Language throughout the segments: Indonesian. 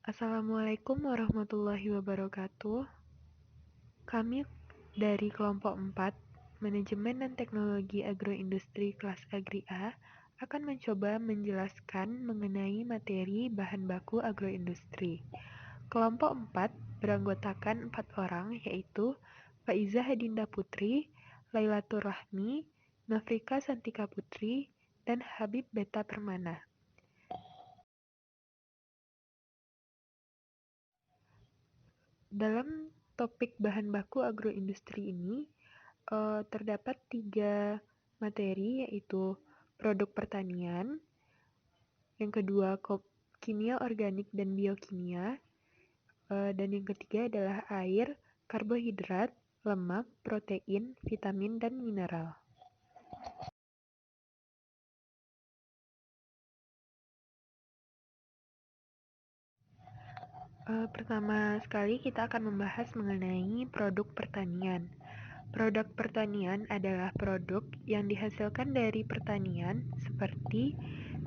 Assalamualaikum warahmatullahi wabarakatuh. Kami dari kelompok 4, Manajemen dan Teknologi Agroindustri kelas Agri A, akan mencoba menjelaskan mengenai materi bahan baku agroindustri. Kelompok 4 beranggotakan 4 orang, yaitu Faiza Hadinda Putri, Lailatur Rahmi, Nafrika Santika Putri, dan Habib Beta Permana. Dalam topik bahan baku agroindustri ini, terdapat 3 materi, yaitu produk pertanian, yang kedua kimia organik dan biokimia, dan yang ketiga adalah air, karbohidrat, lemak, protein, vitamin, dan mineral. Pertama sekali kita akan membahas mengenai produk pertanian. Produk pertanian adalah produk yang dihasilkan dari pertanian seperti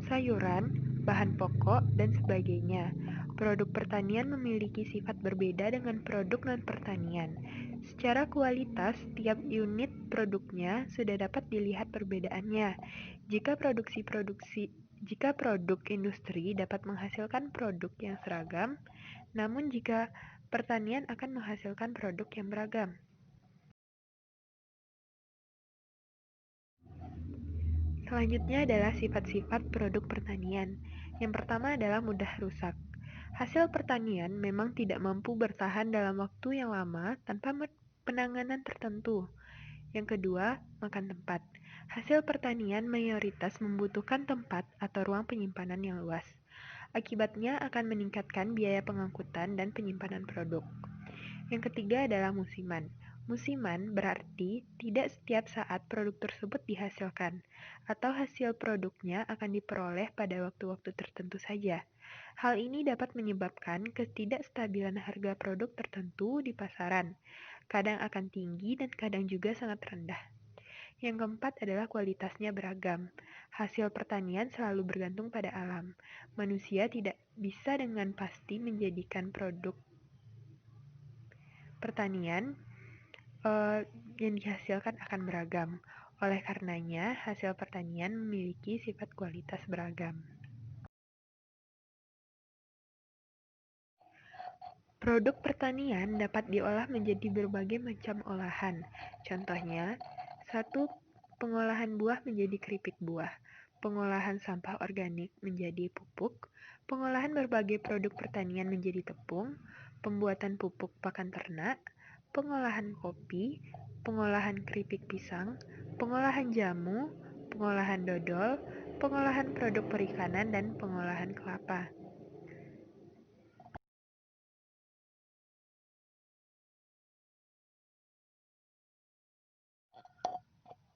sayuran, bahan pokok, dan sebagainya. Produk pertanian memiliki sifat berbeda dengan produk non-pertanian. Secara kualitas, tiap unit produknya sudah dapat dilihat perbedaannya. Jika produk industri dapat menghasilkan produk yang seragam, namun jika pertanian akan menghasilkan produk yang beragam. Selanjutnya adalah sifat-sifat produk pertanian. Yang pertama adalah mudah rusak. Hasil pertanian memang tidak mampu bertahan dalam waktu yang lama tanpa penanganan tertentu. Yang kedua, makan tempat. Hasil pertanian mayoritas membutuhkan tempat atau ruang penyimpanan yang luas. Akibatnya akan meningkatkan biaya pengangkutan dan penyimpanan produk. Yang ketiga adalah musiman. Musiman berarti tidak setiap saat produk tersebut dihasilkan, atau hasil produknya akan diperoleh pada waktu-waktu tertentu saja. Hal ini dapat menyebabkan ketidakstabilan harga produk tertentu di pasaran. Kadang akan tinggi dan kadang juga sangat rendah. Yang keempat adalah kualitasnya beragam. Hasil pertanian selalu bergantung pada alam. Manusia tidak bisa dengan pasti menjadikan produk pertanian yang dihasilkan akan beragam. Oleh karenanya, hasil pertanian memiliki sifat kualitas beragam. Produk pertanian dapat diolah menjadi berbagai macam olahan. Contohnya, 1. Pengolahan buah menjadi keripik buah, pengolahan sampah organik menjadi pupuk, pengolahan berbagai produk pertanian menjadi tepung, pembuatan pupuk pakan ternak, pengolahan kopi, pengolahan keripik pisang, pengolahan jamu, pengolahan dodol, pengolahan produk perikanan, dan pengolahan kelapa.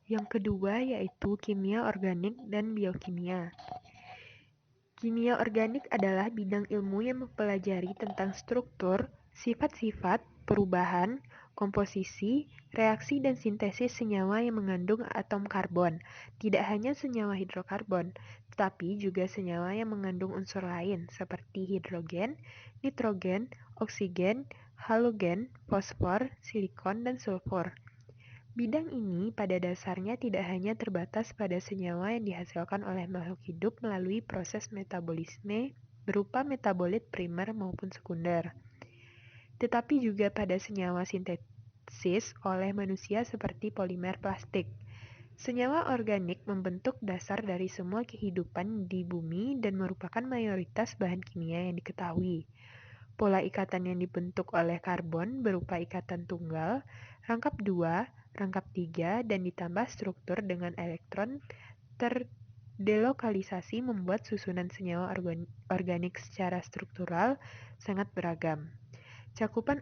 Yang kedua yaitu kimia organik dan biokimia. Kimia organik adalah bidang ilmu yang mempelajari tentang struktur, sifat-sifat, perubahan, komposisi, reaksi dan sintesis senyawa yang mengandung atom karbon. Tidak hanya senyawa hidrokarbon, tetapi juga senyawa yang mengandung unsur lain seperti hidrogen, nitrogen, oksigen, halogen, fosfor, silikon, dan sulfur. Bidang ini pada dasarnya tidak hanya terbatas pada senyawa yang dihasilkan oleh makhluk hidup melalui proses metabolisme berupa metabolit primer maupun sekunder, tetapi juga pada senyawa sintesis oleh manusia seperti polimer plastik. Senyawa organik membentuk dasar dari semua kehidupan di bumi dan merupakan mayoritas bahan kimia yang diketahui. Pola ikatan yang dibentuk oleh karbon berupa ikatan tunggal, rangkap 2, rangkap 3, dan ditambah struktur dengan elektron terdelokalisasi membuat susunan senyawa organik secara struktural sangat beragam. Cakupan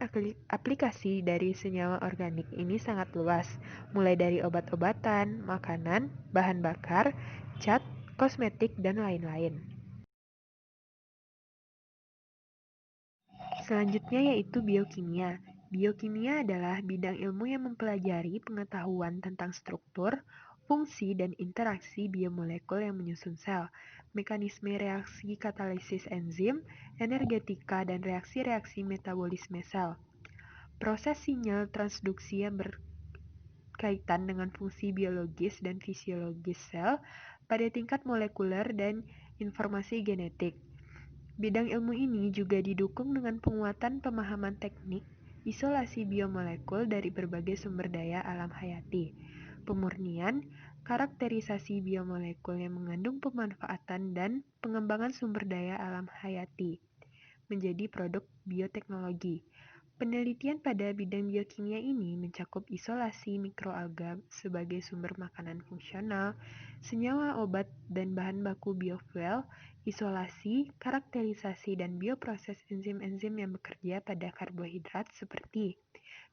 aplikasi dari senyawa organik ini sangat luas, mulai dari obat-obatan, makanan, bahan bakar, cat, kosmetik, dan lain-lain. Selanjutnya yaitu biokimia. Biokimia adalah bidang ilmu yang mempelajari pengetahuan tentang struktur, fungsi, dan interaksi biomolekul yang menyusun sel. mekanisme reaksi katalisis enzim, energetika, dan reaksi-reaksi metabolisme sel. Proses sinyal transduksi yang berkaitan dengan fungsi biologis dan fisiologis sel pada tingkat molekuler dan informasi genetik. Bidang ilmu ini juga didukung dengan penguatan pemahaman teknik isolasi biomolekul dari berbagai sumber daya alam hayati, pemurnian, karakterisasi biomolekul yang mengandung pemanfaatan dan pengembangan sumber daya alam hayati menjadi produk bioteknologi. Penelitian pada bidang biokimia ini mencakup isolasi mikroalga sebagai sumber makanan fungsional, senyawa obat dan bahan baku biofuel, isolasi, karakterisasi, dan bioproses enzim-enzim yang bekerja pada karbohidrat seperti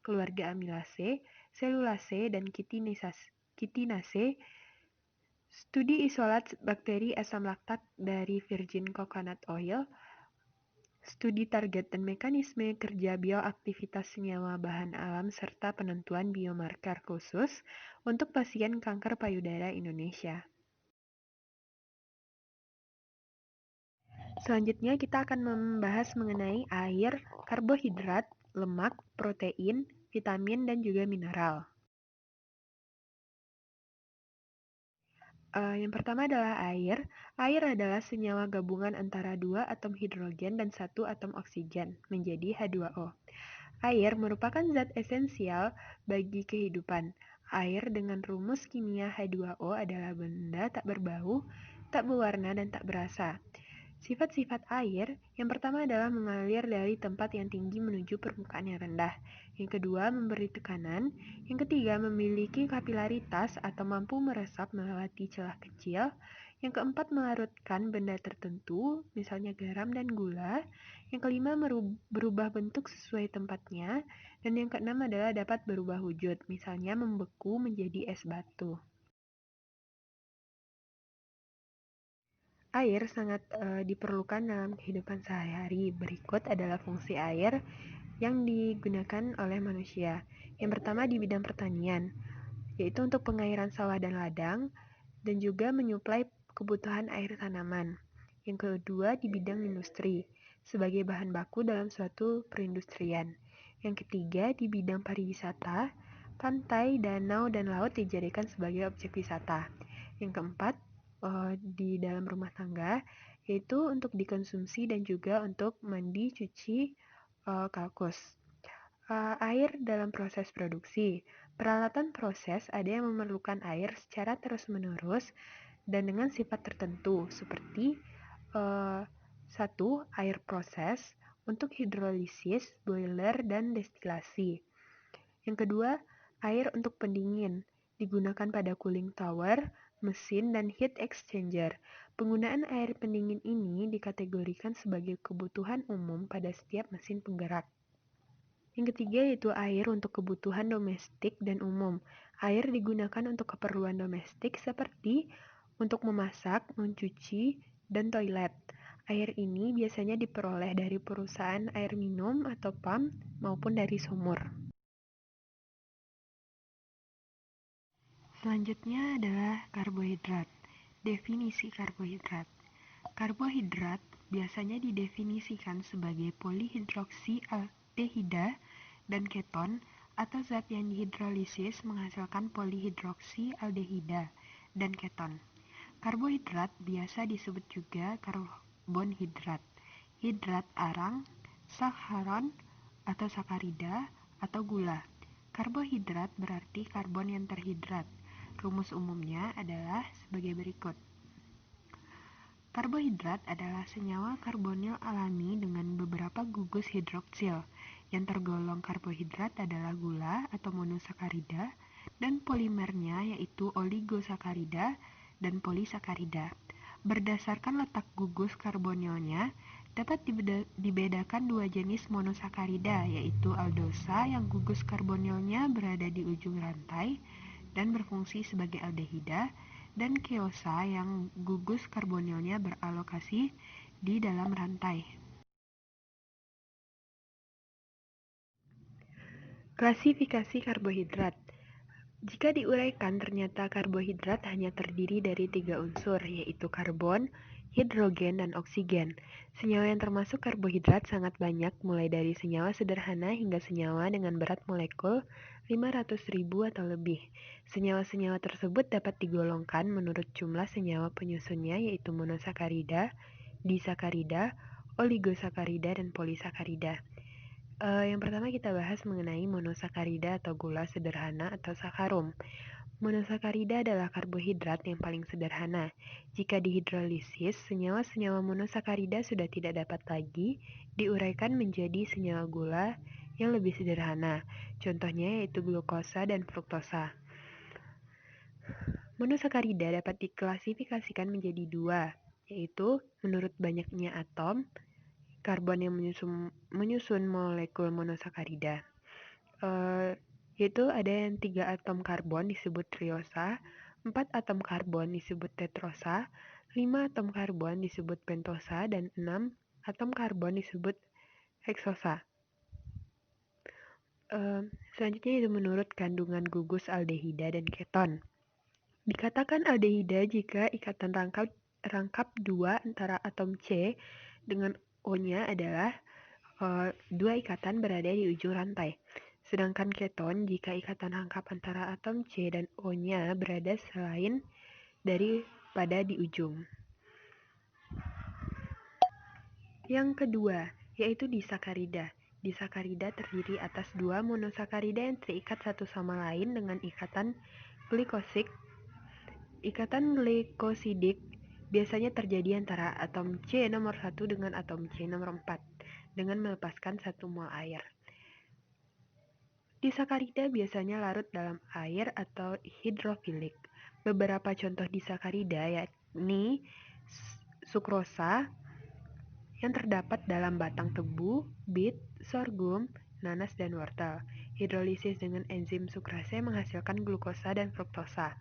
keluarga amilase, selulase, dan kitinase, studi isolat bakteri asam laktat dari virgin coconut oil, studi target dan mekanisme kerja bioaktivitas senyawa bahan alam serta penentuan biomarker khusus untuk pasien kanker payudara Indonesia. Selanjutnya kita akan membahas mengenai air, karbohidrat, lemak, protein, vitamin, dan juga mineral. Yang pertama adalah air. Air adalah senyawa gabungan antara dua atom hidrogen dan satu atom oksigen menjadi H2O. Air merupakan zat esensial bagi kehidupan. Air dengan rumus kimia H2O adalah benda tak berbau, tak berwarna, dan tak berasa. Sifat-sifat air, yang pertama adalah mengalir dari tempat yang tinggi menuju permukaan yang rendah. Yang kedua, memberi tekanan. Yang ketiga, memiliki kapilaritas atau mampu meresap melewati celah kecil. Yang keempat, melarutkan benda tertentu, misalnya garam dan gula. Yang kelima, berubah bentuk sesuai tempatnya. Dan yang keenam adalah dapat berubah wujud, misalnya membeku menjadi es batu. Air sangat diperlukan dalam kehidupan sehari-hari. Berikut adalah fungsi air yang digunakan oleh manusia. Yang pertama di bidang pertanian, yaitu untuk pengairan sawah dan ladang, dan juga menyuplai kebutuhan air tanaman. Yang kedua di bidang industri, sebagai bahan baku dalam suatu perindustrian. Yang ketiga di bidang pariwisata, pantai, danau, dan laut dijadikan sebagai objek wisata. Yang keempat, di dalam rumah tangga, yaitu untuk dikonsumsi dan juga untuk mandi, cuci, kalkus. Air dalam proses produksi. Peralatan proses ada yang memerlukan air secara terus-menerus dan dengan sifat tertentu, seperti satu, air proses untuk hidrolisis, boiler, dan destilasi. Yang kedua, air untuk pendingin, digunakan pada cooling tower, mesin, dan heat exchanger. Penggunaan air pendingin ini dikategorikan sebagai kebutuhan umum pada setiap mesin penggerak. Yang ketiga yaitu air untuk kebutuhan domestik dan umum. Air digunakan untuk keperluan domestik seperti untuk memasak, mencuci, dan toilet. Air ini biasanya diperoleh dari perusahaan air minum atau pam maupun dari sumur. Selanjutnya adalah karbohidrat. Definisi karbohidrat. Karbohidrat biasanya didefinisikan sebagai polihidroksi-aldehida dan keton atau zat yang dihidrolisis menghasilkan polihidroksi-aldehida dan keton. Karbohidrat biasa disebut juga karbonhidrat, hidrat arang, sakharon atau sakarida, atau gula. Karbohidrat berarti karbon yang terhidrat. Rumus umumnya adalah sebagai berikut. Karbohidrat adalah senyawa karbonil alami dengan beberapa gugus hidroksil. Yang tergolong karbohidrat adalah gula atau monosakarida dan polimernya yaitu oligosakarida dan polisakarida. Berdasarkan letak gugus karbonilnya, dapat dibedakan dua jenis monosakarida yaitu aldosa yang gugus karbonilnya berada di ujung rantai dan berfungsi sebagai aldehida, dan keosa yang gugus karbonilnya beralokasi di dalam rantai. Klasifikasi karbohidrat. Jika diuraikan, ternyata karbohidrat hanya terdiri dari 3 unsur, yaitu karbon, hidrogen, dan oksigen. Senyawa yang termasuk karbohidrat sangat banyak, mulai dari senyawa sederhana hingga senyawa dengan berat molekul 500.000 atau lebih. Senyawa-senyawa tersebut dapat digolongkan menurut jumlah senyawa penyusunnya, yaitu monosakarida, disakarida, oligosakarida, dan polisakarida. Yang pertama kita bahas mengenai monosakarida atau gula sederhana atau sakarum. Monosakarida adalah karbohidrat yang paling sederhana. Jika dihidrolisis, senyawa-senyawa monosakarida sudah tidak dapat lagi diuraikan menjadi senyawa gula yang lebih sederhana. Contohnya yaitu glukosa dan fruktosa. Monosakarida dapat diklasifikasikan menjadi dua, yaitu menurut banyaknya atom, karbon yang menyusun molekul monosakarida. Yaitu ada yang 3 atom karbon disebut triosa, 4 atom karbon disebut tetrosa, 5 atom karbon disebut pentosa, dan 6 atom karbon disebut heksosa. Selanjutnya itu menurut kandungan gugus aldehida dan keton. Dikatakan aldehida jika ikatan rangkap 2 antara atom C dengan O-nya adalah 2 ikatan berada di ujung rantai. Sedangkan keton jika ikatan rangkap antara atom C dan O-nya berada selain daripada di ujung. Yang kedua, yaitu disakarida. Disakarida terdiri atas 2 monosakarida yang terikat satu sama lain dengan ikatan glikosik. Ikatan glikosidik biasanya terjadi antara atom C nomor 1 dengan atom C nomor 4 dengan melepaskan 1 mol air. Disakarida biasanya larut dalam air atau hidrofilik. Beberapa contoh disakarida yakni sukrosa yang terdapat dalam batang tebu, bit, sorghum, nanas, dan wortel. Hidrolisis dengan enzim sukrase menghasilkan glukosa dan fruktosa.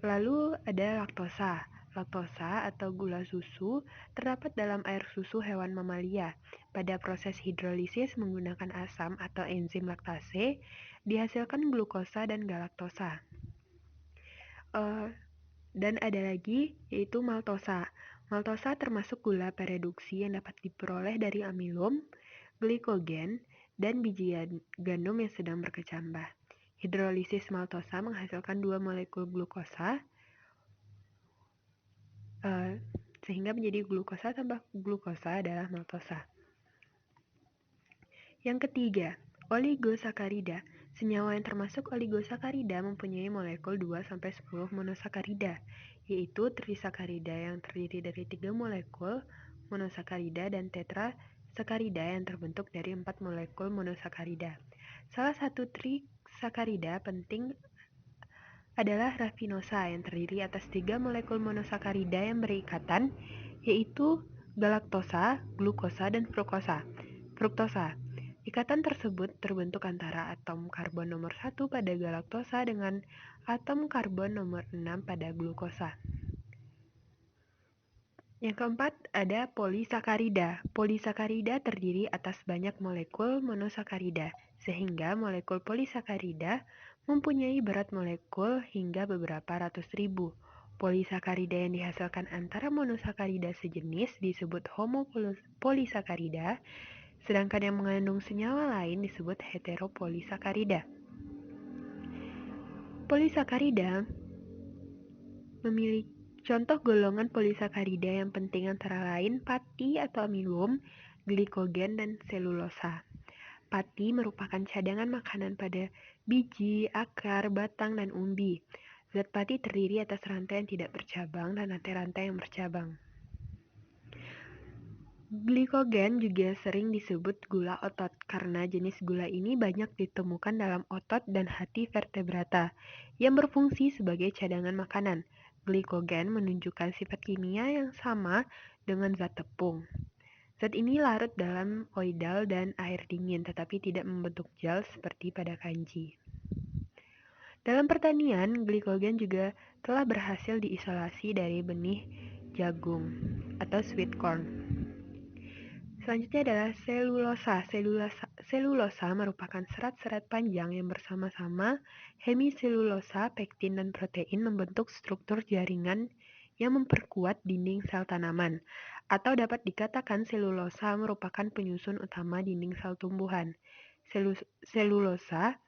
Lalu ada laktosa. Laktosa atau gula susu terdapat dalam air susu hewan mamalia. Pada proses hidrolisis menggunakan asam atau enzim laktase, dihasilkan glukosa dan galaktosa. Dan ada lagi yaitu maltosa. Maltosa termasuk gula pereduksi yang dapat diperoleh dari amilum, glikogen, dan biji gandum yang sedang berkecambah. Hidrolisis maltosa menghasilkan 2 molekul glukosa, sehingga menjadi glukosa tambah glukosa adalah maltosa. Yang ketiga, oligosakarida. Senyawa yang termasuk oligosakarida mempunyai molekul 2-10 monosakarida, yaitu trisakarida yang terdiri dari 3 molekul monosakarida dan tetrasakarida yang terbentuk dari 4 molekul monosakarida. Salah satu trisakarida penting adalah rafinosa yang terdiri atas 3 molekul monosakarida yang berikatan, yaitu galaktosa, glukosa, dan fruktosa. Ikatan tersebut terbentuk antara atom karbon nomor 1 pada galaktosa dengan atom karbon nomor 6 pada glukosa. Yang keempat ada polisakarida. Polisakarida terdiri atas banyak molekul monosakarida, sehingga molekul polisakarida mempunyai berat molekul hingga beberapa ratus ribu. Polisakarida yang dihasilkan antara monosakarida sejenis disebut homopolisakarida, sedangkan yang mengandung senyawa lain disebut heteropolisakarida. Polisakarida memiliki contoh golongan polisakarida yang penting antara lain pati atau amilum, glikogen, dan selulosa. Pati merupakan cadangan makanan pada biji, akar, batang, dan umbi. Zat pati terdiri atas rantai yang tidak bercabang dan rantai-rantai yang bercabang. Glikogen juga sering disebut gula otot karena jenis gula ini banyak ditemukan dalam otot dan hati vertebrata yang berfungsi sebagai cadangan makanan. Glikogen menunjukkan sifat kimia yang sama dengan zat tepung. Zat ini larut dalam oidal dan air dingin tetapi tidak membentuk gel seperti pada kanji. Dalam pertanian, glikogen juga telah berhasil diisolasi dari benih jagung atau sweet corn. Selanjutnya adalah selulosa. Selulosa merupakan serat-serat panjang yang bersama-sama hemiselulosa, pektin, dan protein membentuk struktur jaringan yang memperkuat dinding sel tanaman, atau dapat dikatakan selulosa merupakan penyusun utama dinding sel tumbuhan. Selulosa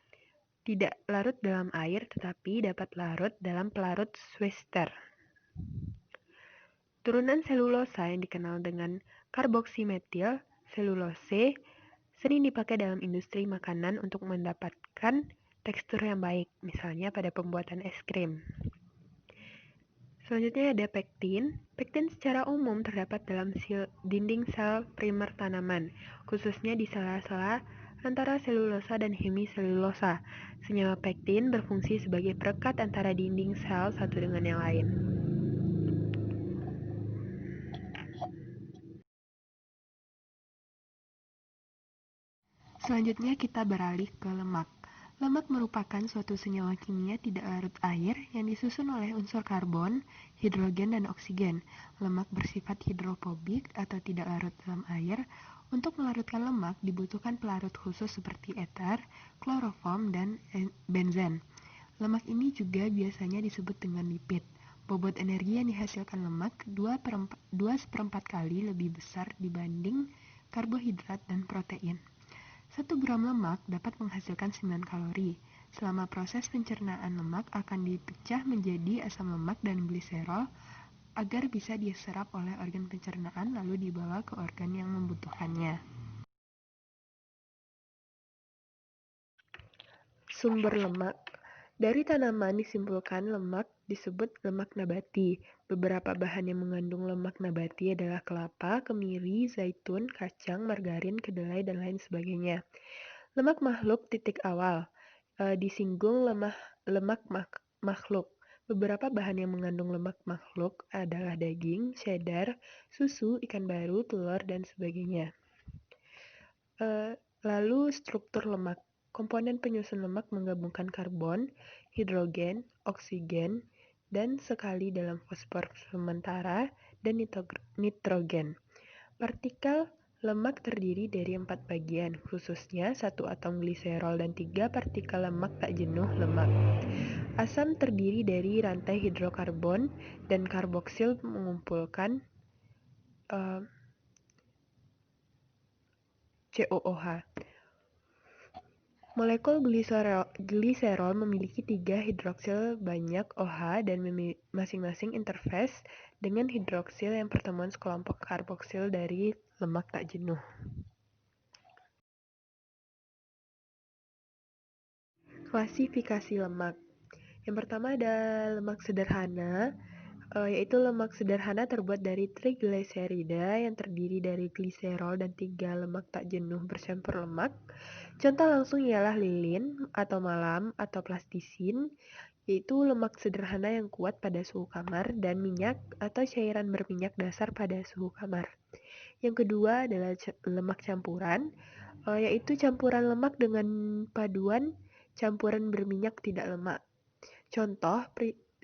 tidak larut dalam air tetapi dapat larut dalam pelarut Schweitzer. Turunan selulosa yang dikenal dengan karboksimetil selulose sering dipakai dalam industri makanan untuk mendapatkan tekstur yang baik, misalnya pada pembuatan es krim. Selanjutnya ada pektin. Pektin secara umum terdapat dalam dinding sel primer tanaman, khususnya di sela-sela antara selulosa dan hemiselulosa. Senyawa pektin berfungsi sebagai perekat antara dinding sel satu dengan yang lain. Selanjutnya kita beralih ke lemak. Lemak merupakan suatu senyawa kimia tidak larut air yang disusun oleh unsur karbon, hidrogen, dan oksigen. Lemak bersifat hidrofobik atau tidak larut dalam air. Untuk melarutkan lemak dibutuhkan pelarut khusus seperti eter, kloroform, dan benzen. Lemak ini juga biasanya disebut dengan lipid. Bobot energi yang dihasilkan lemak 2/4 kali lebih besar dibanding karbohidrat dan protein. 1 gram lemak dapat menghasilkan 9 kalori. Selama proses pencernaan lemak akan dipecah menjadi asam lemak dan gliserol agar bisa diserap oleh organ pencernaan lalu dibawa ke organ yang membutuhkannya. Sumber lemak. Dari tanaman disimpulkan lemak disebut lemak nabati. Beberapa bahan yang mengandung lemak nabati adalah kelapa, kemiri, zaitun, kacang, margarin, kedelai, dan lain sebagainya. Lemak makhluk titik awal. Disinggung lemak makhluk. Beberapa bahan yang mengandung lemak makhluk adalah daging, cheddar, susu, ikan baru, telur, dan sebagainya. Lalu struktur lemak. Komponen penyusun lemak menggabungkan karbon, hidrogen, oksigen, dan sekali dalam fosfor sementara dan nitrogen. Partikel lemak terdiri dari 4 bagian, khususnya 1 atom gliserol dan 3 partikel lemak tak jenuh lemak. Asam terdiri dari rantai hidrokarbon dan karboksil mengumpulkan COOH. Molekul gliserol memiliki 3 hidroksil banyak OH dan masing-masing interfase dengan hidroksil yang pertemuan sekelompok karboksil dari lemak tak jenuh. Klasifikasi lemak. Yang pertama ada lemak sederhana, yaitu lemak sederhana terbuat dari trigliserida yang terdiri dari gliserol dan 3 lemak tak jenuh bercampur lemak. Contoh langsung ialah lilin atau malam atau plastisin, yaitu lemak sederhana yang kuat pada suhu kamar, dan minyak atau cairan berminyak dasar pada suhu kamar. Yang kedua adalah lemak campuran, yaitu campuran lemak dengan paduan campuran berminyak tidak lemak. Contoh,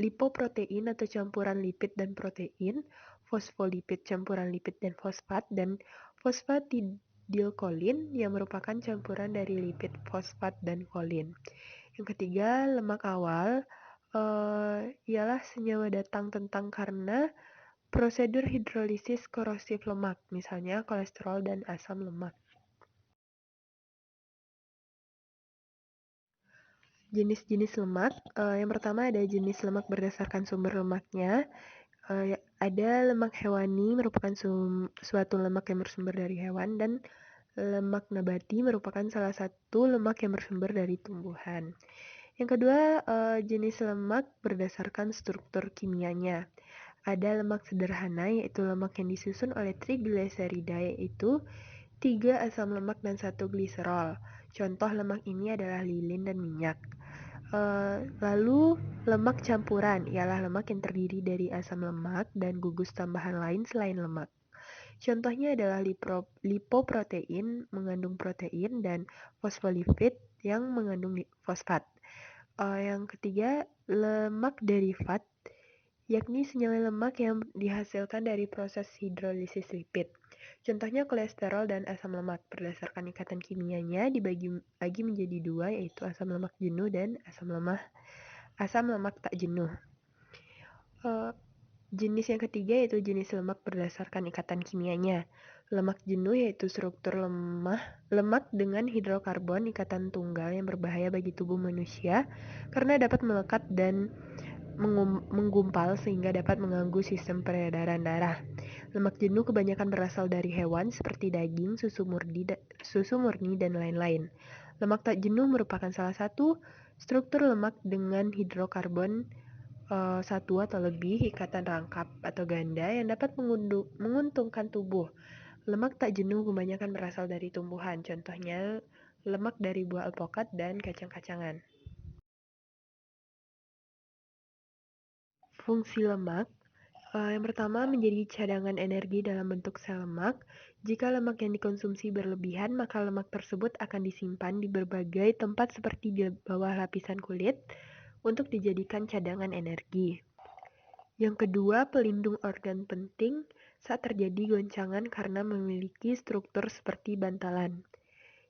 lipoprotein atau campuran lipid dan protein, fosfolipid campuran lipid dan fosfat, dan fosfatidilkolin yang merupakan campuran dari lipid, fosfat, dan kolin. Yang ketiga, lemak awal ialah senyawa datang tentang karena prosedur hidrolisis korosif lemak, misalnya kolesterol dan asam lemak. Jenis-jenis lemak, yang pertama ada jenis lemak berdasarkan sumber lemaknya. Ada lemak hewani merupakan suatu lemak yang bersumber dari hewan, dan lemak nabati merupakan salah satu lemak yang bersumber dari tumbuhan. Yang kedua, jenis lemak berdasarkan struktur kimianya. Ada lemak sederhana, yaitu lemak yang disusun oleh trigliserida, yaitu 3 asam lemak dan 1 gliserol. Contoh lemak ini adalah lilin dan minyak. Lalu lemak campuran ialah lemak yang terdiri dari asam lemak dan gugus tambahan lain selain lemak. Contohnya adalah lipoprotein mengandung protein dan fosfolipid yang mengandung fosfat. Yang ketiga, lemak derivat, yakni senyawa lemak yang dihasilkan dari proses hidrolisis lipid. Contohnya kolesterol dan asam lemak. Berdasarkan ikatan kimianya dibagi lagi menjadi 2, yaitu asam lemak jenuh dan asam lemak tak jenuh. Jenis yang ketiga yaitu jenis lemak berdasarkan ikatan kimianya. Lemak jenuh yaitu struktur lemak dengan hidrokarbon ikatan tunggal yang berbahaya bagi tubuh manusia karena dapat melekat dan menggumpal sehingga dapat mengganggu sistem peredaran darah. Lemak jenuh kebanyakan berasal dari hewan seperti daging, susu murni, dan lain-lain. Lemak tak jenuh merupakan salah satu struktur lemak dengan hidrokarbon satu atau lebih ikatan rangkap atau ganda yang dapat menguntungkan tubuh. Lemak tak jenuh kebanyakan berasal dari tumbuhan, contohnya lemak dari buah alpukat dan kacang-kacangan. Fungsi lemak yang pertama, menjadi cadangan energi dalam bentuk sel lemak. Jika lemak yang dikonsumsi berlebihan, maka lemak tersebut akan disimpan di berbagai tempat seperti di bawah lapisan kulit untuk dijadikan cadangan energi. Yang kedua, pelindung organ penting saat terjadi goncangan karena memiliki struktur seperti bantalan.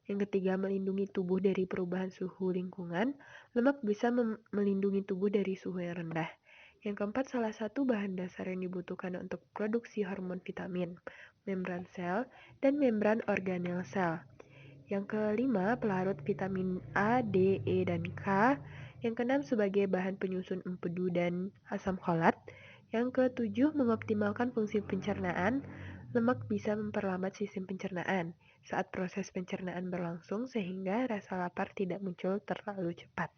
Yang ketiga, melindungi tubuh dari perubahan suhu lingkungan. Lemak bisa melindungi tubuh dari suhu yang rendah. Yang keempat, salah satu bahan dasar yang dibutuhkan untuk produksi hormon vitamin, membran sel, dan membran organel sel. Yang kelima, pelarut vitamin A, D, E, dan K. Yang keenam, sebagai bahan penyusun empedu dan asam folat. Yang ketujuh, mengoptimalkan fungsi pencernaan. Lemak bisa memperlambat sistem pencernaan saat proses pencernaan berlangsung sehingga rasa lapar tidak muncul terlalu cepat.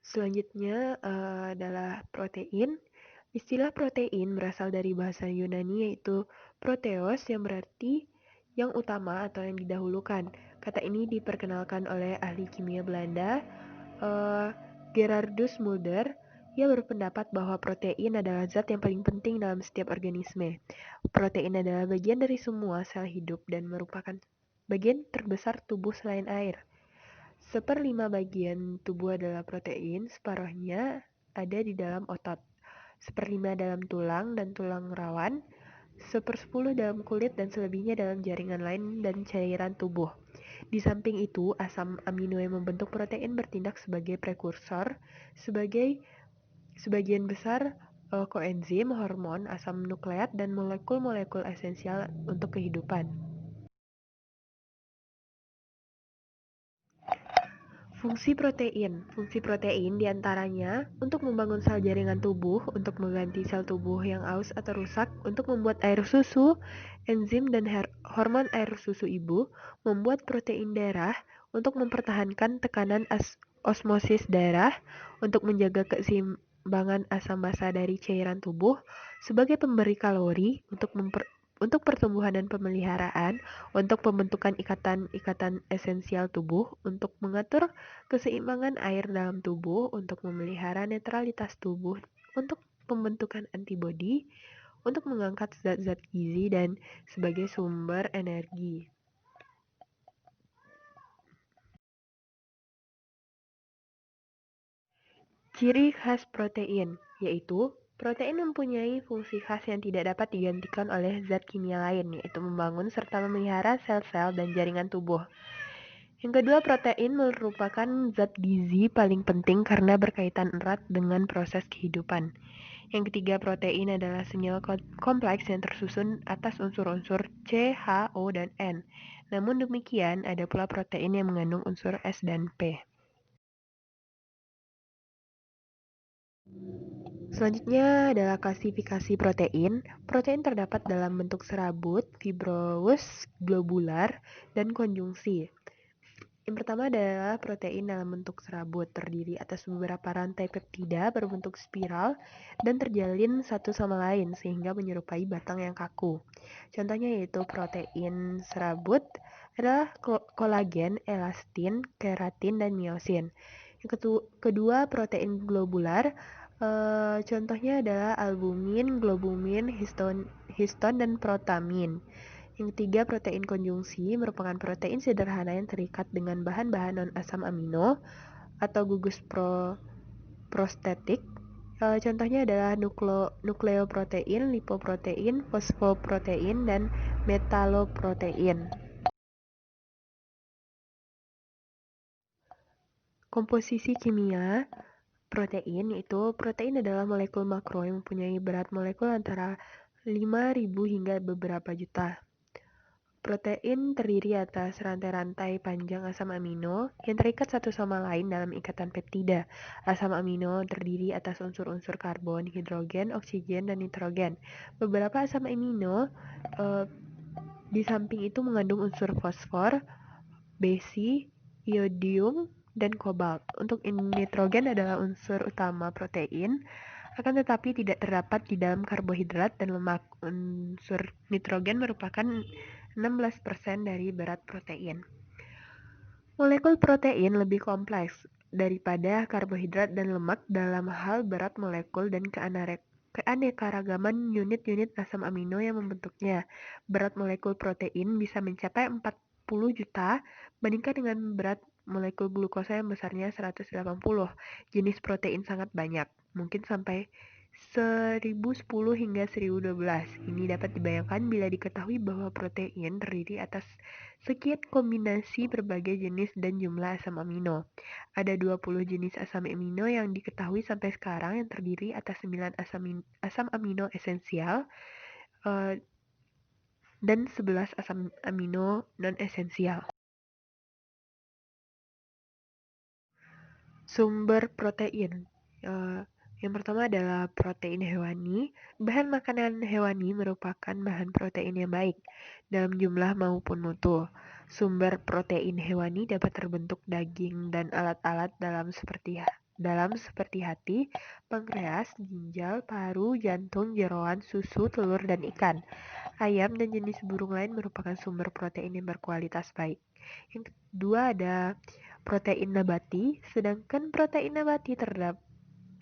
Selanjutnya adalah protein. Istilah protein berasal dari bahasa Yunani yaitu proteos yang berarti yang utama atau yang didahulukan. Kata ini diperkenalkan oleh ahli kimia Belanda Gerardus Mulder. Ia berpendapat bahwa protein adalah zat yang paling penting dalam setiap organisme. Protein adalah bagian dari semua sel hidup dan merupakan bagian terbesar tubuh selain air. 1/5 bagian tubuh adalah protein, separuhnya ada di dalam otot, 1/5 dalam tulang dan tulang rawan, 1/10 dalam kulit dan selebihnya dalam jaringan lain dan cairan tubuh. Di samping itu, asam amino yang membentuk protein bertindak sebagai prekursor, sebagian besar koenzim, hormon, asam nukleat, dan molekul-molekul esensial untuk kehidupan. Fungsi protein diantaranya untuk membangun sel jaringan tubuh, untuk mengganti sel tubuh yang aus atau rusak, untuk membuat air susu, enzim dan hormon air susu ibu, membuat protein darah, untuk mempertahankan tekanan osmosis darah, untuk menjaga keseimbangan asam basa dari cairan tubuh, sebagai pemberi kalori, untuk pertumbuhan dan pemeliharaan, untuk pembentukan ikatan-ikatan esensial tubuh, untuk mengatur keseimbangan air dalam tubuh, untuk memelihara netralitas tubuh, untuk pembentukan antibodi, untuk mengangkat zat-zat gizi, dan sebagai sumber energi. Ciri khas protein, yaitu protein mempunyai fungsi khas yang tidak dapat digantikan oleh zat kimia lain, yaitu membangun serta memelihara sel-sel dan jaringan tubuh. Yang kedua, protein merupakan zat gizi paling penting karena berkaitan erat dengan proses kehidupan. Yang ketiga, protein adalah senyawa kompleks yang tersusun atas unsur-unsur C, H, O, dan N. Namun demikian, ada pula protein yang mengandung unsur S dan P. Selanjutnya adalah klasifikasi protein. Protein terdapat dalam bentuk serabut, fibrous, globular, dan konjungsi. Yang pertama adalah protein dalam bentuk serabut, terdiri atas beberapa rantai peptida berbentuk spiral dan terjalin satu sama lain sehingga menyerupai batang yang kaku. Contohnya yaitu protein serabut adalah kolagen, elastin, keratin, dan miosin. Yang kedua, protein globular. Contohnya adalah albumin, globumin, histon, dan protamin. Yang ketiga, protein konjungsi merupakan protein sederhana yang terikat dengan bahan-bahan non-asam amino atau gugus prostetik. Contohnya adalah nukleoprotein, lipoprotein, fosfoprotein, dan metaloprotein. Komposisi kimia protein, yaitu protein adalah molekul makro yang mempunyai berat molekul antara 5.000 hingga beberapa juta. Protein terdiri atas rantai-rantai panjang asam amino yang terikat satu sama lain dalam ikatan peptida. Asam amino terdiri atas unsur-unsur karbon, hidrogen, oksigen, dan nitrogen. Beberapa asam amino di samping itu mengandung unsur fosfor, besi, iodium, dan kobalt. Untuk nitrogen adalah unsur utama protein, akan tetapi tidak terdapat di dalam karbohidrat dan lemak. Unsur nitrogen merupakan 16% dari berat protein. Molekul protein lebih kompleks daripada karbohidrat dan lemak dalam hal berat molekul dan keanekaragaman unit-unit asam amino yang membentuknya. Berat molekul protein bisa mencapai 40 juta bandingkan dengan berat molekul glukosa yang besarnya 180. Jenis protein sangat banyak, mungkin sampai 1010 hingga 1012. Ini dapat dibayangkan bila diketahui bahwa protein terdiri atas sekian kombinasi berbagai jenis dan jumlah asam amino. Ada 20 jenis asam amino yang diketahui sampai sekarang yang terdiri atas 9 asam amino esensial dan 11 asam amino non-esensial. Sumber protein. Yang pertama adalah protein hewani. Bahan makanan hewani merupakan bahan protein yang baik dalam jumlah maupun mutu. Sumber protein hewani dapat terbentuk daging dan alat-alat dalam seperti hati, pankreas, ginjal, paru, jantung, jeroan, susu, telur, dan ikan. Ayam dan jenis burung lain merupakan sumber protein yang berkualitas baik. Yang kedua ada protein nabati, sedangkan protein nabati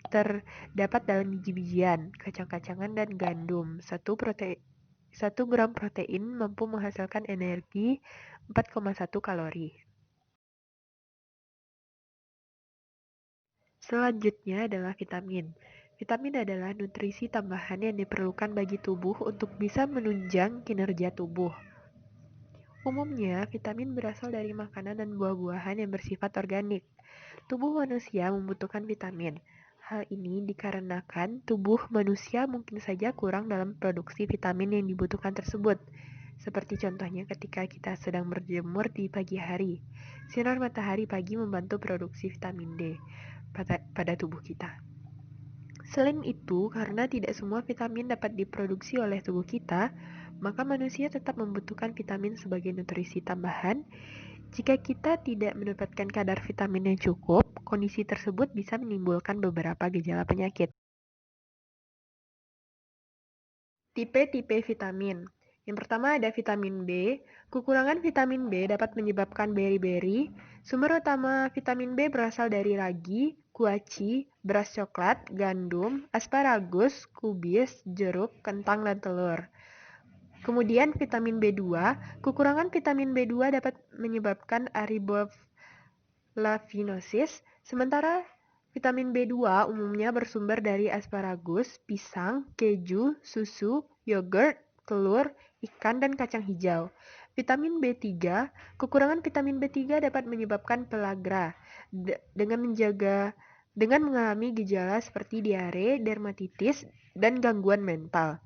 terdapat dalam biji-bijian, kacang-kacangan, dan gandum. 1 gram protein mampu menghasilkan energi 4,1 kalori. Selanjutnya adalah vitamin. Vitamin adalah nutrisi tambahan yang diperlukan bagi tubuh untuk bisa menunjang kinerja tubuh. Umumnya, vitamin berasal dari makanan dan buah-buahan yang bersifat organik. Tubuh manusia membutuhkan vitamin. Hal ini dikarenakan tubuh manusia mungkin saja kurang dalam produksi vitamin yang dibutuhkan tersebut. Seperti contohnya ketika kita sedang berjemur di pagi hari. Sinar matahari pagi membantu produksi vitamin D pada tubuh kita. Selain itu, karena tidak semua vitamin dapat diproduksi oleh tubuh kita, maka manusia tetap membutuhkan vitamin sebagai nutrisi tambahan. Jika kita tidak mendapatkan kadar vitamin yang cukup, kondisi tersebut bisa menimbulkan beberapa gejala penyakit. Tipe-tipe vitamin. Yang pertama ada vitamin B. Kekurangan vitamin B dapat menyebabkan beri-beri. Sumber utama vitamin B berasal dari ragi, kuaci, beras coklat, gandum, asparagus, kubis, jeruk, kentang, dan telur. Kemudian vitamin B2. Kekurangan vitamin B2 dapat menyebabkan ariboflavinosis. Sementara vitamin B2 umumnya bersumber dari asparagus, pisang, keju, susu, yogurt, telur, ikan, dan kacang hijau. Vitamin B3, kekurangan vitamin B3 dapat menyebabkan pellagra dengan mengalami gejala seperti diare, dermatitis, dan gangguan mental.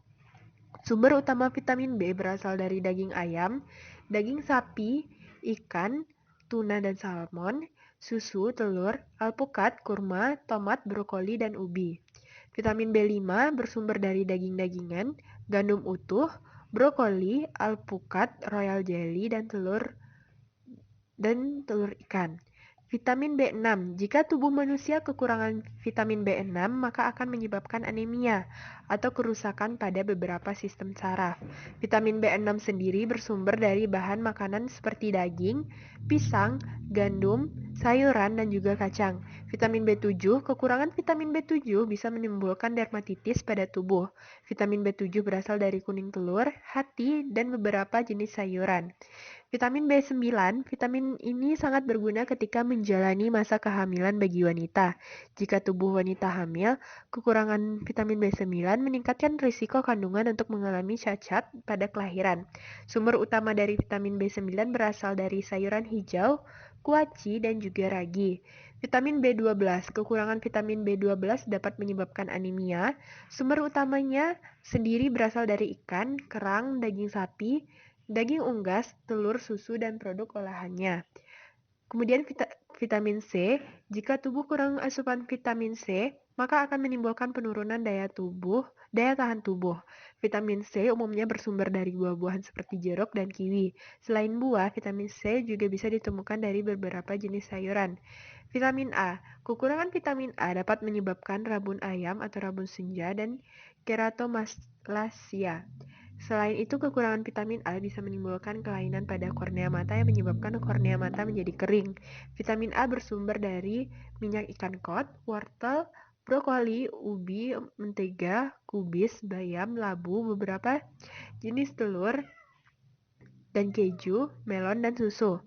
Sumber utama vitamin B berasal dari daging ayam, daging sapi, ikan, tuna dan salmon, susu, telur, alpukat, kurma, tomat, brokoli, dan ubi. Vitamin B5 bersumber dari daging-dagingan, gandum utuh, brokoli, alpukat, royal jelly, dan telur ikan. Vitamin B6. Jika tubuh manusia kekurangan vitamin B6, maka akan menyebabkan anemia atau kerusakan pada beberapa sistem saraf. Vitamin B6 sendiri bersumber dari bahan makanan seperti daging, pisang, gandum, sayuran, dan juga kacang. Vitamin B7. Kekurangan vitamin B7 bisa menimbulkan dermatitis pada tubuh. Vitamin B7 berasal dari kuning telur, hati, dan beberapa jenis sayuran. Vitamin B9, vitamin ini sangat berguna ketika menjalani masa kehamilan bagi wanita. Jika tubuh wanita hamil, kekurangan vitamin B9 meningkatkan risiko kandungan untuk mengalami cacat pada kelahiran. Sumber utama dari vitamin B9 berasal dari sayuran hijau, kuaci, dan juga ragi. Vitamin B12. Kekurangan vitamin B12 dapat menyebabkan anemia. Sumber utamanya sendiri berasal dari ikan, kerang, daging sapi, daging unggas, telur, susu, dan produk olahannya. Kemudian vitamin C. Jika tubuh kurang asupan vitamin C, maka akan menimbulkan penurunan daya tahan tubuh. Vitamin C umumnya bersumber dari buah-buahan seperti jeruk dan kiwi. Selain buah, vitamin C juga bisa ditemukan dari beberapa jenis sayuran. Vitamin A. Kekurangan vitamin A dapat menyebabkan rabun ayam atau rabun senja dan keratomalacia. Selain itu, kekurangan vitamin A bisa menimbulkan kelainan pada kornea mata yang menyebabkan kornea mata menjadi kering. Vitamin A bersumber dari minyak ikan kod, wortel, brokoli, ubi, mentega, kubis, bayam, labu, beberapa jenis telur, dan keju, melon, dan susu.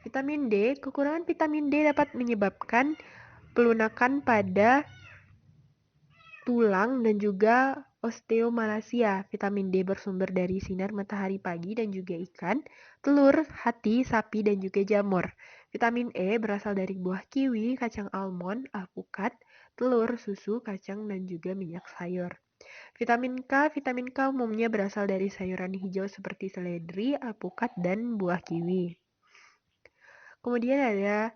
Vitamin D. Kekurangan vitamin D dapat menyebabkan pelunakan pada tulang dan juga osteomalacia. Vitamin D bersumber dari sinar matahari pagi dan juga ikan, telur, hati, sapi, dan juga jamur. Vitamin E berasal dari buah kiwi, kacang almond, alpukat, telur, susu, kacang, dan juga minyak sayur. Vitamin K umumnya berasal dari sayuran hijau seperti seledri, alpukat, dan buah kiwi. Kemudian ada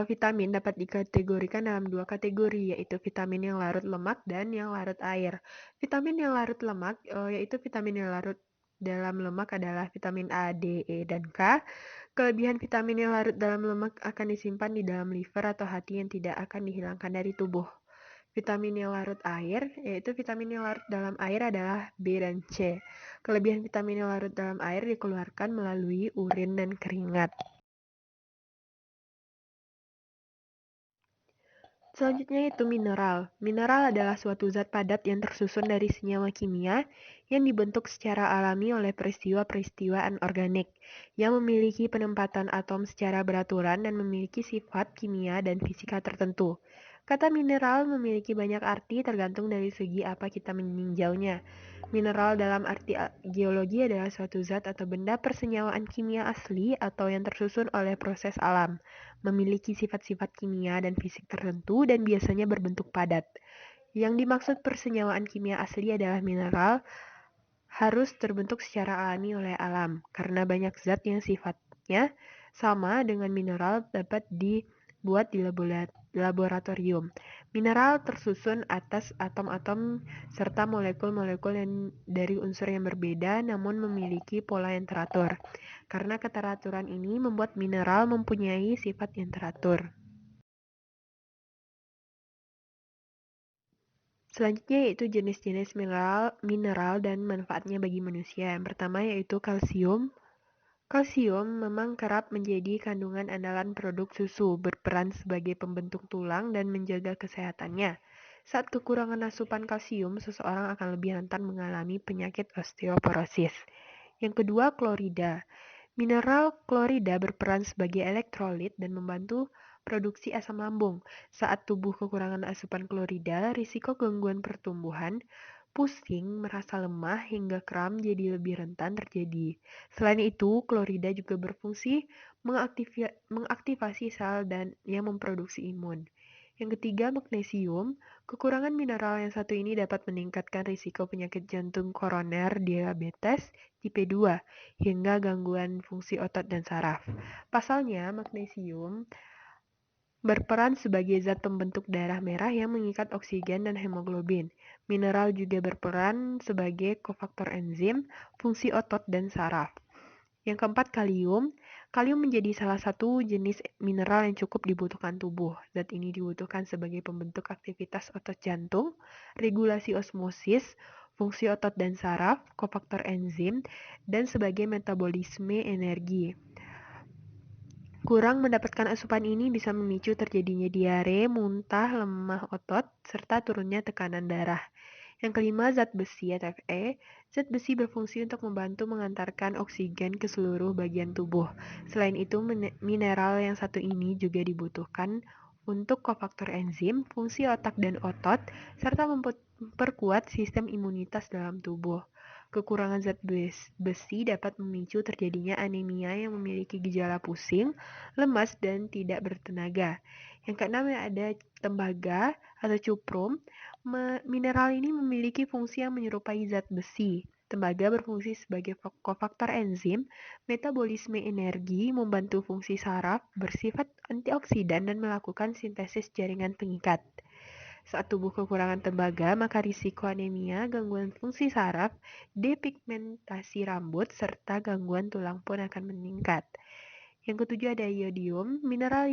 vitamin dapat dikategorikan dalam dua kategori, yaitu vitamin yang larut lemak dan yang larut air. Vitamin yang larut lemak, yaitu vitamin yang larut dalam lemak adalah vitamin A, D, E, dan K. Kelebihan vitamin yang larut dalam lemak akan disimpan di dalam liver atau hati yang tidak akan dihilangkan dari tubuh. Vitamin yang larut air, yaitu vitamin yang larut dalam air adalah B dan C. Kelebihan vitamin yang larut dalam air dikeluarkan melalui urin dan keringat. Selanjutnya itu mineral. Mineral adalah suatu zat padat yang tersusun dari senyawa kimia yang dibentuk secara alami oleh peristiwa-peristiwa anorganik, yang memiliki penempatan atom secara beraturan dan memiliki sifat kimia dan fisika tertentu. Kata mineral memiliki banyak arti tergantung dari segi apa kita meninjaunya. Mineral dalam arti geologi adalah suatu zat atau benda persenyawaan kimia asli atau yang tersusun oleh proses alam, memiliki sifat-sifat kimia dan fisik tertentu dan biasanya berbentuk padat. Yang dimaksud persenyawaan kimia asli adalah mineral harus terbentuk secara alami oleh alam, karena banyak zat yang sifatnya sama dengan mineral dapat dibuat di laboratorium. Mineral tersusun atas atom-atom serta molekul-molekul dari unsur yang berbeda namun memiliki pola yang teratur. Karena keteraturan ini membuat mineral mempunyai sifat yang teratur. Selanjutnya yaitu jenis-jenis mineral dan manfaatnya bagi manusia. Yang pertama yaitu kalsium. Kalsium memang kerap menjadi kandungan andalan produk susu, berperan sebagai pembentuk tulang dan menjaga kesehatannya. Saat kekurangan asupan kalsium, seseorang akan lebih rentan mengalami penyakit osteoporosis. Yang kedua, klorida. Mineral klorida berperan sebagai elektrolit dan membantu produksi asam lambung. Saat tubuh kekurangan asupan klorida, risiko gangguan pertumbuhan, pusing, merasa lemah, hingga kram jadi lebih rentan terjadi. Selain itu, klorida juga berfungsi mengaktifasi sel dan yang memproduksi imun. Yang ketiga, magnesium. Kekurangan mineral yang satu ini dapat meningkatkan risiko penyakit jantung koroner, diabetes, tipe 2, hingga gangguan fungsi otot dan saraf. Pasalnya, magnesium berperan sebagai zat pembentuk darah merah yang mengikat oksigen dan hemoglobin. Mineral juga berperan sebagai kofaktor enzim, fungsi otot dan saraf. Yang keempat, kalium. Kalium menjadi salah satu jenis mineral yang cukup dibutuhkan tubuh. Zat ini dibutuhkan sebagai pembentuk aktivitas otot jantung, regulasi osmosis, fungsi otot dan saraf, kofaktor enzim, dan sebagai metabolisme energi. Kurang mendapatkan asupan ini bisa memicu terjadinya diare, muntah, lemah otot, serta turunnya tekanan darah. Yang kelima, zat besi atau Fe. Zat besi berfungsi untuk membantu mengantarkan oksigen ke seluruh bagian tubuh. Selain itu, mineral yang satu ini juga dibutuhkan untuk kofaktor enzim, fungsi otak dan otot, serta memperkuat sistem imunitas dalam tubuh. Kekurangan zat besi dapat memicu terjadinya anemia yang memiliki gejala pusing, lemas, dan tidak bertenaga. Yang keenam ada tembaga atau cuprum. Mineral ini memiliki fungsi yang menyerupai zat besi. Tembaga berfungsi sebagai kofaktor enzim, metabolisme energi, membantu fungsi saraf, bersifat antioksidan, dan melakukan sintesis jaringan pengikat. Saat tubuh kekurangan tembaga, maka risiko anemia, gangguan fungsi saraf, depigmentasi rambut, serta gangguan tulang pun akan meningkat. Yang ketujuh ada iodium. Mineral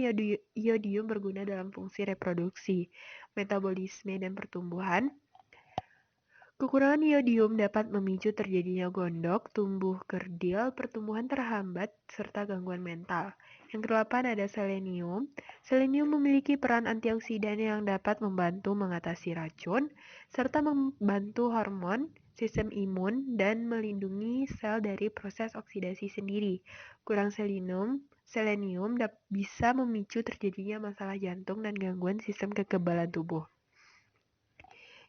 iodium berguna dalam fungsi reproduksi, metabolisme, dan pertumbuhan. Kekurangan iodium dapat memicu terjadinya gondok, tumbuh kerdil, pertumbuhan terhambat, serta gangguan mental. Yang kedelapan ada selenium. Selenium memiliki peran antioksidan yang dapat membantu mengatasi racun, serta membantu hormon, sistem imun, dan melindungi sel dari proses oksidasi sendiri. Kurang selenium bisa memicu terjadinya masalah jantung dan gangguan sistem kekebalan tubuh.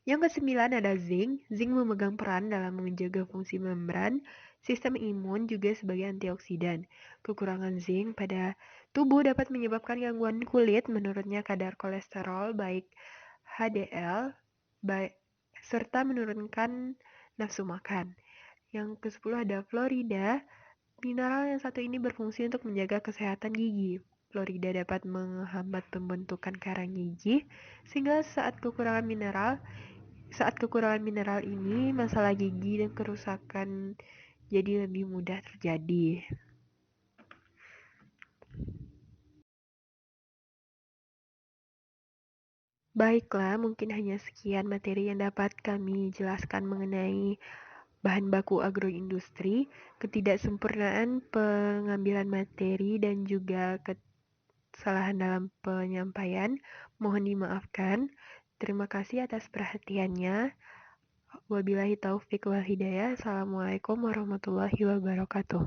Yang kesembilan ada zinc. Zinc memegang peran dalam menjaga fungsi membran, sistem imun, juga sebagai antioksidan. Kekurangan zinc pada tubuh dapat menyebabkan gangguan kulit, menurunnya kadar kolesterol baik HDL, serta menurunkan nafsu makan. Yang ke-10 ada fluorida. Mineral yang satu ini berfungsi untuk menjaga kesehatan gigi. Fluorida dapat menghambat pembentukan karang gigi, sehingga saat kekurangan mineral ini, masalah gigi dan kerusakan jadi lebih mudah terjadi. Baiklah, mungkin hanya sekian materi yang dapat kami jelaskan mengenai bahan baku agroindustri, ketidaksempurnaan pengambilan materi, dan juga kesalahan dalam penyampaian. Mohon dimaafkan. Terima kasih atas perhatiannya. Wabillahi taufik wal hidayah. Assalamualaikum warahmatullahi wabarakatuh.